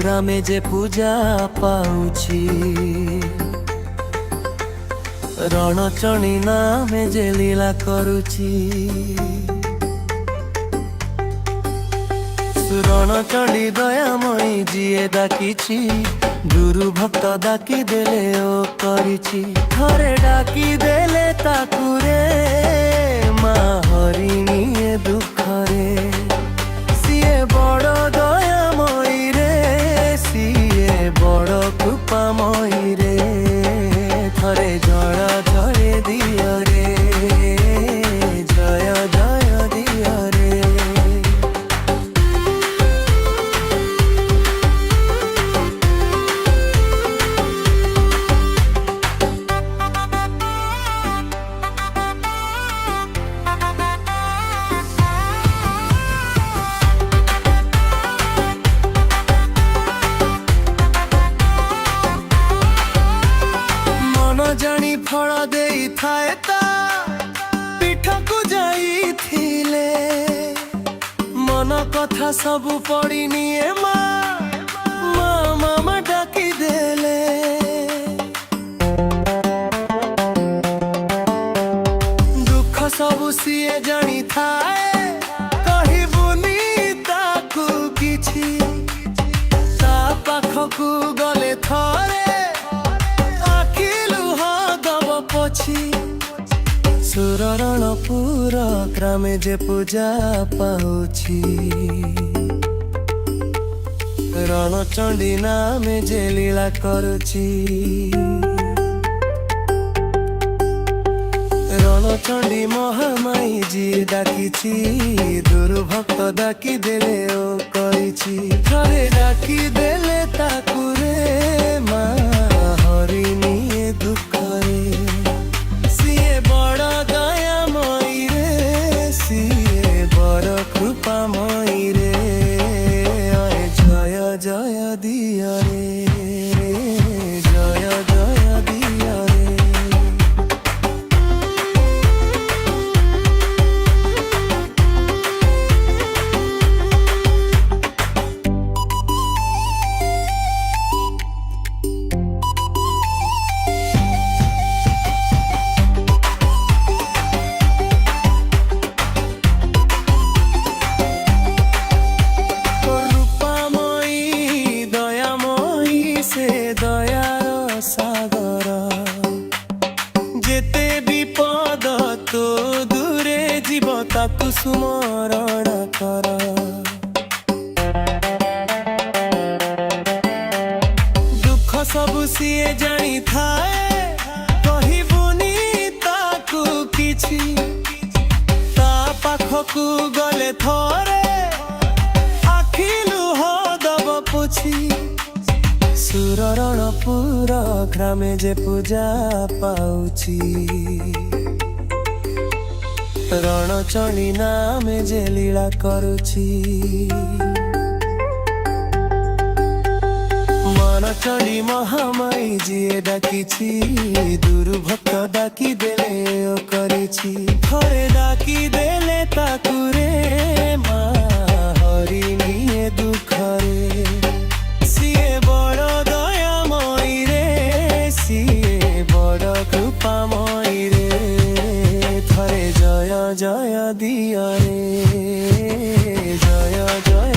ଗ୍ରାମେ ଯେ ପୂଜା ପାଉଛି ରଣଚଣ୍ଡୀ ନାମେ ଯେ ଲୀଳା କରୁଛି ରଣଚଣ୍ଡୀ ଦୟାମୟୀ ଯିଏ ଡାକିଛି ଗୁରୁ ଭକ୍ତ ଡାକି ଦେଲେ ଓ କରିଛି ଥରେ ଡାକି ଦେଲେ ତାକୁ ରେ ମା ହରିଣୀ ଏ ଦୁଃଖରେ ସିଏ ବଡ଼ ଦୟାମୟୀ ରେ ସିଏ ବଡ଼ କୃପାମୟୀ ରେ ଥରେ ଜଳ ଜଳେ ଦିଅ ରେ ଜୟ ଜୟ ଦିଅ ରେ ଜାଣି ଫଳ ଦେଇଥାଏ ତା ପିଠକୁ ଯାଇଥିଲେ ମନ କଥା ସବୁ ପଡ଼ି ନିଏ ମା ମାମା ଡାକି ଦେଲେ ଦୁଃଖ ସବୁ ସିଏ ଜାଣିଥାଏ କହିବୁନି ତାକୁ କିଛି ତା ପାଖକୁ ଗଲେ ଥରେ ସୁରରଣପୁର ଗ୍ରାମେ ଯେ ପୂଜା ପାଉଛି ରଣଚଣ୍ଡୀ ନାମେ ଯେ ଲୀଳା କରୁଛି ରଣଚଣ୍ଡୀ ମହାମାୟୀ ଯିଏ ଡାକିଛି ଦୁର୍ଭକ୍ତ ଡାକି ଦେଲେ ଓ କରିଛି ଥରେ ଡାକି ଦେଲେ ତାକୁ ରେ ମା ହରିଣୀ ଏ ଦୁଃଖରେ কৃপাময়ী রে জয় জয় দিয় রে জয় জয় দিয় রে দয়ার সাগর যেতে বিপদ তো দূরে জীব তাকু সুমরণ কর দুঃখ সবু সিয়ে জানি থায়ে কহিবুনি তাকু কিছু তা পাখকু গলে থরে আখি লুহ দব পুছি সুররণপুর গ্রামে যে পূজা পাଉଛି রণচণ্ডী নামে যে লীলা କରୁଛି মনচণ্ডী মহামায়ী ଯିଏ ଡାକିଛି ଦୁର୍ଭକ୍ତ ଡାକି ଦେଲେ ଓ କରିଛି ଥରେ ଡାକି ଦେଲେ ତାକୁ ରେ ମା ହରିଣୀ ଏ ଦୁଃଖରେ কৃপাময়ী রে থরে জয় জয় দিয় রে জয় জয়